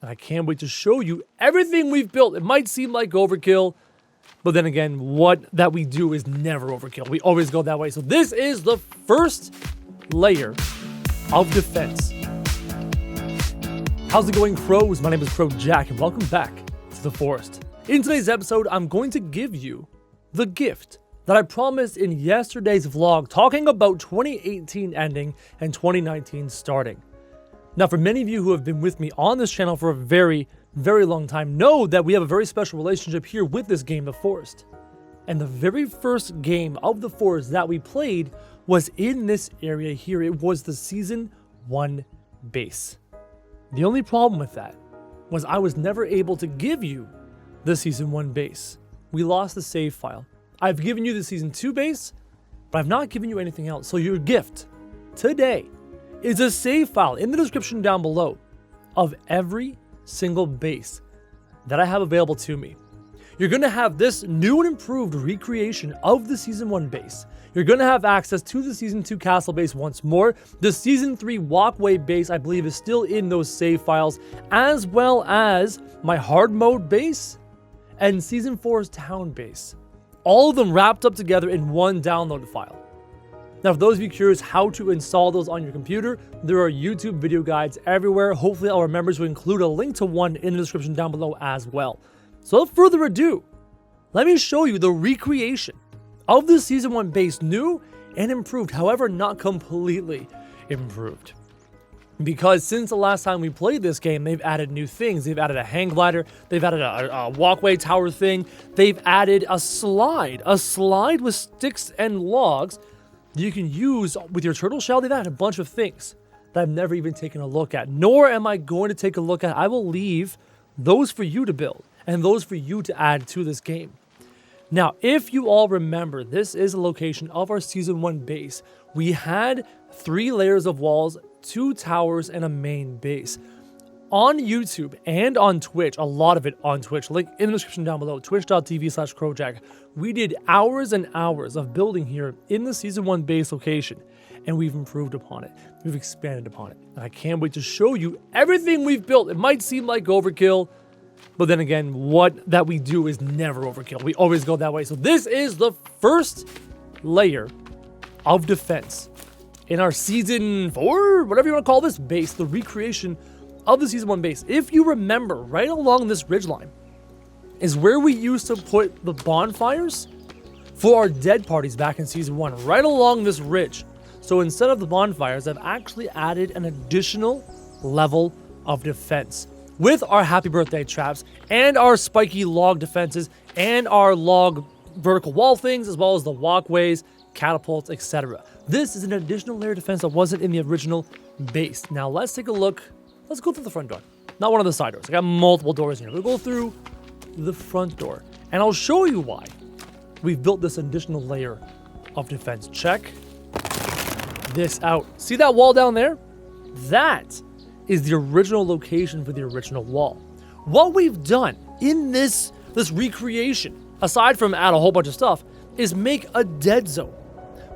And I can't wait to show you everything we've built. It might seem like overkill, but then again, what that we do is never overkill. We always go that way. So this is the first layer of defense. How's it going, Crows? My name is Krojak, and welcome back to the forest. In today's episode, I'm going to give you the gift that I promised in yesterday's vlog, talking about 2018 ending and 2019 starting. Now, for many of you who have been with me on this channel for a very, very long time, know that we have a very special relationship here with this game, The Forest. And the very first game of The Forest that we played was in this area here. It was the Season 1 base. The only problem with that was I was never able to give you the Season 1 base. We lost the save file. I've given you the Season 2 base, but I've not given you anything else. So your gift today is a save file in the description down below of every single base that I have available to me. You're going to have this new and improved recreation of the Season 1 base. You're going to have access to the Season 2 castle base once more. The Season 3 walkway base, I believe, is still in those save files, as well as my hard mode base and Season 4's town base. All of them wrapped up together in one download file. Now, for those of you curious how to install those on your computer, there are YouTube video guides everywhere. Hopefully, I'll remember to include a link to one in the description down below as well. So without further ado, let me show you the recreation of the Season 1 base, new and improved, however, not completely improved. Because since the last time we played this game, they've added new things. They've added a hang glider, they've added a walkway tower thing, they've added a slide with sticks and logs you can use with your turtle shell. They've added a bunch of things that I've never even taken a look at, nor am I going to take a look at. I will leave those for you to build and those for you to add to this game. Now, if you all remember, this is a location of our Season 1 base. We had 3 layers of walls, 2 towers, and a main base. On YouTube and on Twitch, a lot of it on Twitch, link in the description down below, twitch.tv/Krojak, we did hours and hours of building here in the Season 1 base location, and we've improved upon it. We've expanded upon it, and I can't wait to show you everything we've built. It might seem like overkill, but then again, what that we do is never overkill. We always go that way. So this is the first layer of defense in our Season 4, whatever you want to call this base, the recreation of the Season 1 base. If you remember, right along this ridgeline is where we used to put the bonfires for our dead parties back in Season 1, right along this ridge. So instead of the bonfires, I've actually added an additional level of defense with our happy birthday traps and our spiky log defenses and our log vertical wall things, as well as the walkways, catapults, etc. This is an additional layer of defense that wasn't in the original base. Now let's take a look. Let's go through the front door, not one of the side doors. I got multiple doors here. We'll go through the front door, and I'll show you why we've built this additional layer of defense. Check this out. See that wall down there? That is the original location for the original wall. What we've done in this recreation, aside from add a whole bunch of stuff, is make a dead zone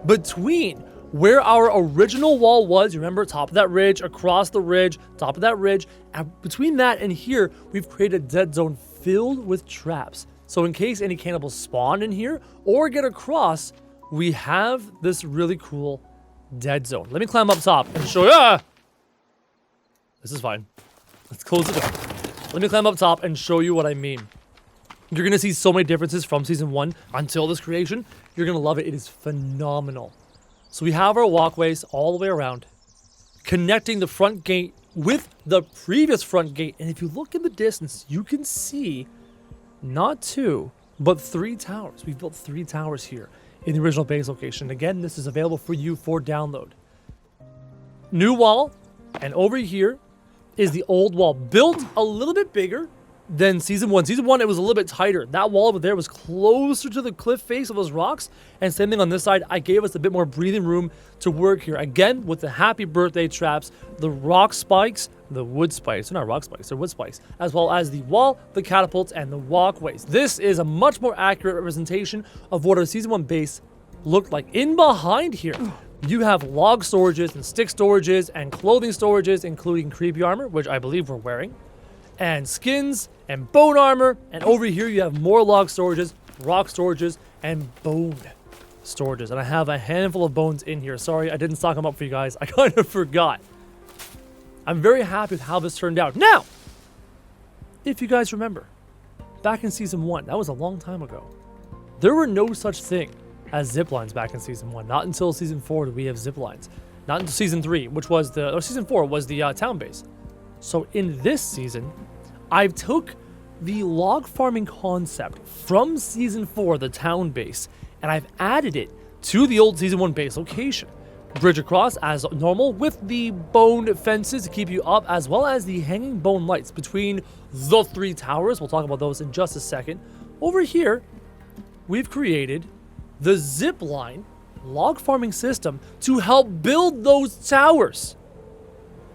between where our original wall was. You remember, top of that ridge, across the ridge, top of that ridge, and between that and here, we've created a dead zone filled with traps. So in case any cannibals spawn in here or get across, we have this really cool dead zone. Let me climb up top and show you. This is fine. Let's close the door. Let me climb up top and show you what I mean. You're going to see so many differences from Season 1 until this creation. You're going to love it. It is phenomenal. So we have our walkways all the way around, connecting the front gate with the previous front gate. And if you look in the distance, you can see not 2, but 3 towers. We've built 3 towers here in the original base location. Again, this is available for you for download. New wall, and over here is the old wall, built a little bit bigger than Season 1. Season 1, it was a little bit tighter. That wall over there was closer to the cliff face of those rocks. And same thing on this side. I gave us a bit more breathing room to work here. Again, with the happy birthday traps, the rock spikes, the wood spikes. They're not rock spikes, they're wood spikes. As well as the wall, the catapults, and the walkways. This is a much more accurate representation of what our Season 1 base looked like. In behind here, you have log storages and stick storages and clothing storages, including creepy armor, which I believe we're wearing. and skins and bone armor. And over here you have more log storages, rock storages, and bone storages. And I have a handful of bones in here. Sorry, I didn't stock them up for you guys. I kind of forgot. I'm very happy with how this turned out. Now, if you guys remember, back in Season 1, that was a long time ago, there were no such thing as ziplines back in Season 1. Not until Season 4 did we have ziplines. Not until Season 3, which was Season 4 was the town base. So in this season, I took the log farming concept from Season 4, the town base, and I've added it to the old Season 1 base location. Bridge across as normal with the bone fences to keep you up, as well as the hanging bone lights between the 3 towers. We'll talk about those in just a second. Over here, we've created the zipline log farming system to help build those towers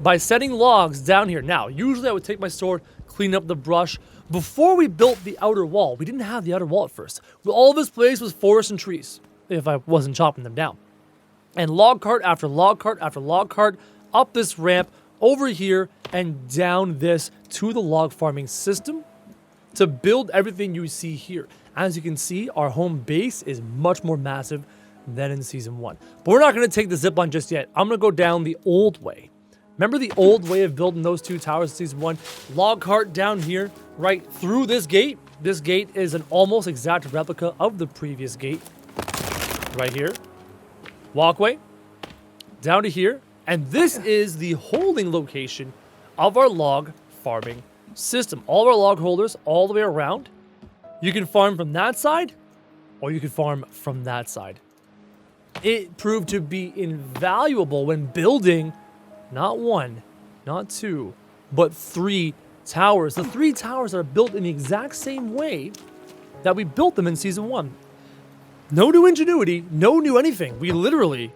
by setting logs down here. Now, usually I would take my sword, clean up the brush. Before we built the outer wall, we didn't have the outer wall at first. All this place was forest and trees, if I wasn't chopping them down. And log cart after log cart after log cart up this ramp over here and down this to the log farming system to build everything you see here. As you can see, our home base is much more massive than in Season 1. But we're not going to take the zipline just yet. I'm going to go down the old way. Remember the old way of building those 2 towers in Season 1? Log cart down here, right through this gate. This gate is an almost exact replica of the previous gate. Right here. Walkway down to here, and this is the holding location of our log farming system. All of our log holders all the way around. You can farm from that side, or you can farm from that side. It proved to be invaluable when building not 1, not 2, but 3 towers. The 3 towers are built in the exact same way that we built them in Season 1. No new ingenuity, no new anything. We literally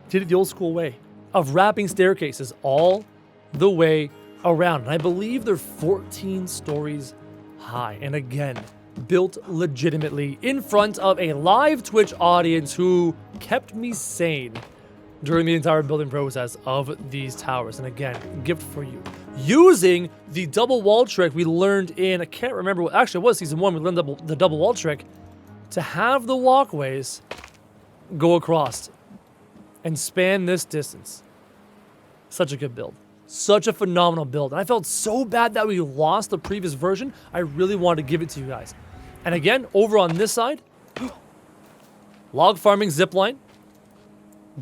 did it the old school way of wrapping staircases all the way around. And I believe they're 14 stories high. And again, built legitimately in front of a live Twitch audience who kept me sane during the entire building process of these towers. And again, gift for you. Using the double wall trick we learned in, I can't remember what, actually it was Season 1, we learned the double wall trick to have the walkways go across and span this distance. Such a good build. Such a phenomenal build. And I felt so bad that we lost the previous version. I really wanted to give it to you guys. And again, over on this side, log farming zipline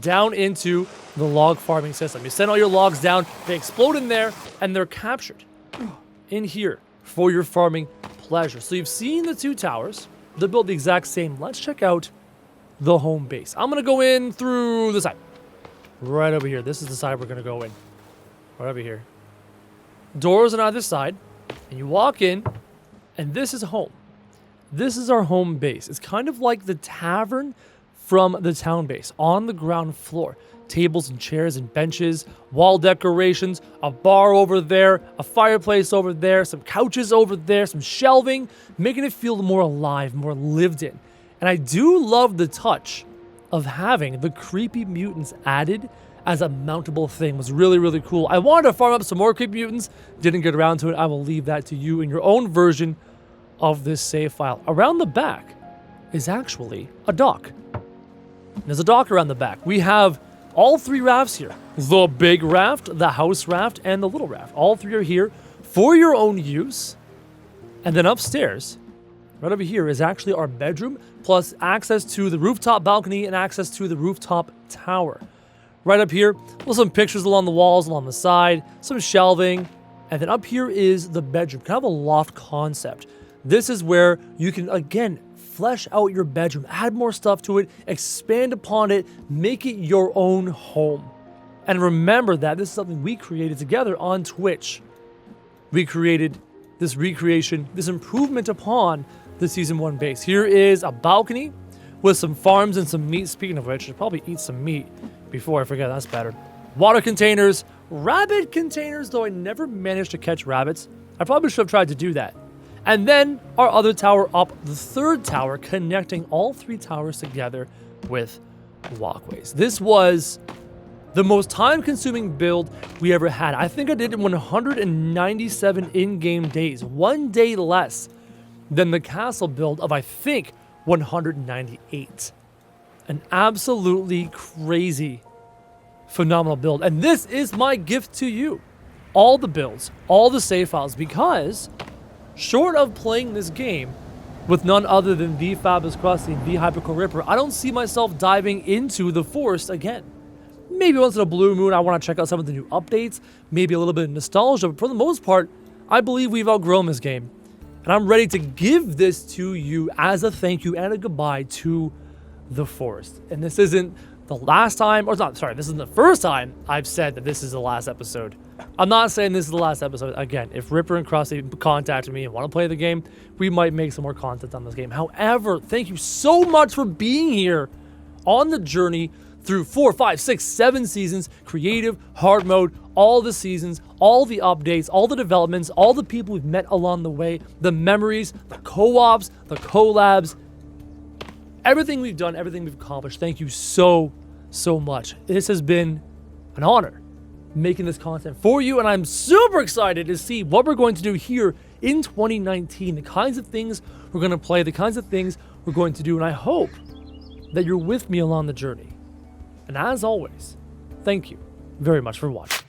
down into the log farming system. You send all your logs down, they explode in there, and they're captured in here for your farming pleasure. So you've seen the 2 towers. They're built the exact same. Let's check out the home base. I'm going to go in through the side. Right over here. This is the side we're going to go in. Right over here. Doors on either side. And you walk in, and this is home. This is our home base. It's kind of like the tavern from the town base on the ground floor. Tables and chairs and benches, wall decorations, a bar over there, a fireplace over there, some couches over there, some shelving, making it feel more alive, more lived in. And I do love the touch of having the creepy mutants added as a mountable thing. It was really, really cool. I wanted to farm up some more creepy mutants, didn't get around to it. I will leave that to you in your own version of this save file. Around the back is actually a dock. There's a dock around the back. We have all 3 rafts here. The big raft, the house raft, and the little raft. All 3 are here for your own use. And then upstairs, right over here, is actually our bedroom, plus access to the rooftop balcony and access to the rooftop tower. Right up here, with some pictures along the walls, along the side, some shelving. And then up here is the bedroom, kind of a loft concept. This is where you can, again, flesh out your bedroom, add more stuff to it, expand upon it, make it your own home. And remember that this is something we created together on Twitch. We created this recreation, this improvement upon the Season 1 base. Here is a balcony with some farms and some meat. Speaking of which, I should probably eat some meat before I forget. That's better. Water containers, rabbit containers, though I never managed to catch rabbits. I probably should have tried to do that. And then our other tower up, the 3rd tower, connecting all 3 towers together with walkways. This was The most time-consuming build we ever had. I think I did 197 in-game days, 1 day less than the castle build of, I think, 198. An absolutely crazy, phenomenal build. And this is my gift to you. All the builds, all the save files, because short of playing this game with none other than the Fabulous Krusty and the Hypercore Ripper, I don't see myself diving into the Forest again. Maybe once in a blue moon, I want to check out some of the new updates, maybe a little bit of nostalgia, but for the most part, I believe we've outgrown this game. And I'm ready to give this to you as a thank you and a goodbye to the Forest. And this isn't the last time, or not, sorry, this isn't the first time I've said that this is the last episode. I'm not saying this is the last episode. Again, if Ripper and Krusty contacted me and want to play the game, we might make some more content on this game. However, thank you so much for being here on the journey through 4, 5, 6, 7 seasons, creative, hard mode, all the seasons, all the updates, all the developments, all the people we've met along the way, the memories, the co-ops, the collabs, everything we've done, everything we've accomplished. Thank you so, so much. This has been an honor making this content for you, and I'm super excited to see what we're going to do here in 2019, the kinds of things we're going to play, the kinds of things we're going to do, and I hope that you're with me along the journey. And as always, thank you very much for watching.